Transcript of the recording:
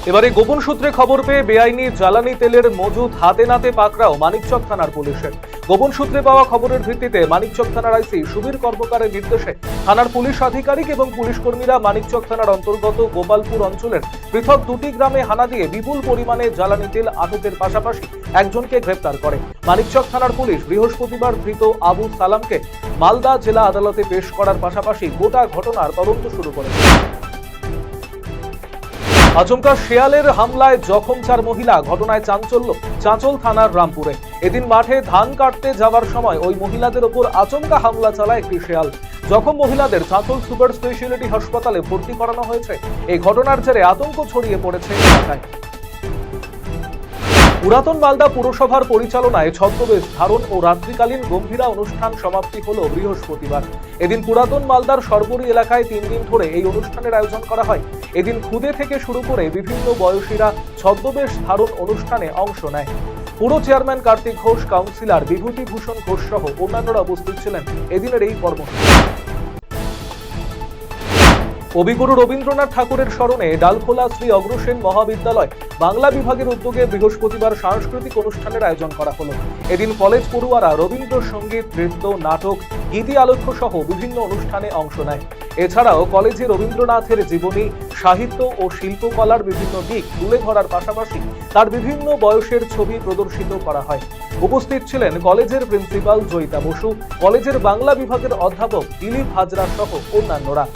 এবারে গোপন সূত্রে খবর পেয়ে বেআইনি জ্বালানি তেলের মজুদ হাতে নাতে পাকড়াও মানিকচক থানার পুলিশের। গোপন সূত্রে পাওয়া খবরের ভিত্তিতে মানিকচক থানার আইসি সুবীর কর্মকারের নির্দেশে থানার পুলিশ আধিকারিক এবং পুলিশ কর্মীরা মানিকচক থানার অন্তর্গত গোপালপুর অঞ্চলের পৃথক দুটি গ্রামে হানা দিয়ে বিপুল পরিমাণে জ্বালানি তেল আটকের পাশাপাশি একজনকে গ্রেপ্তার করে। মানিকচক থানার পুলিশ বৃহস্পতিবার ধৃত আবু সালামকে মালদা জেলা আদালতে পেশ করার পাশাপাশি গোটা ঘটনার তদন্ত শুরু করেছে। আচমকা শেয়ালের হামলায় জখম 4 মহিলা, ঘটনায় চাঞ্চল্য চাঁচল থানার রামপুরে। এদিন মাঠে ধান কাটতে যাওয়ার সময় ওই মহিলাদের ওপর আচমকা হামলা চালায় একটি শেয়াল। জখম মহিলাদের চাঁচল সুপার স্পেশালিটি হাসপাতালে ভর্তি করানো হয়েছে। এই ঘটনার জেরে আতঙ্ক ছড়িয়ে পড়েছে এলাকায়। পুরাতন মালদা পুরসভার পরিচালনায় ছদ্মবেশ ধারণ ও রাত্রিকালীন গম্ভীরা অনুষ্ঠান সমাপ্তি হলো বৃহস্পতিবার। এদিন পুরাতন মালদার সরবরি এলাকায় 3 দিন ধরে এই অনুষ্ঠানের আয়োজন করা হয়। এদিন খুদে থেকে শুরু করে বিভিন্ন বয়সীরা ছদ্মবেশ ধারণ অনুষ্ঠানে অংশ নেয়। পুরো চেয়ারম্যান কার্তিক ঘোষ, কাউন্সিলর বিভূতিভূষণ ঘোষ সহ অন্যান্যরা উপস্থিত ছিলেন এদিনের এই কর্মসূচি। কবিগুরু রবীন্দ্রনাথ ঠাকুরের স্মরণে ডালখোলা শ্রী অগ্রসেন মহাবিদ্যালয় বাংলা বিভাগের উদ্যোগে বৃহস্পতিবার সাংস্কৃতিক অনুষ্ঠানের আয়োজন করা হলো। এদিন কলেজ পড়ুয়ারা রবীন্দ্রসঙ্গীত, নৃত্য, নাটক, গীতি আলোচ্য সহ বিভিন্ন অনুষ্ঠানে অংশ নেয়। এছাড়াও কলেজে রবীন্দ্রনাথের জীবনী, সাহিত্য ও শিল্পকলার বিভিন্ন দিক তুলে ধরার পাশাপাশি তার বিভিন্ন বয়সের ছবি প্রদর্শিত করা হয়। উপস্থিত ছিলেন কলেজের প্রিন্সিপাল জয়িতা বসু, কলেজের বাংলা বিভাগের অধ্যাপক দিলীপ হাজরা সহ অন্যান্যরা।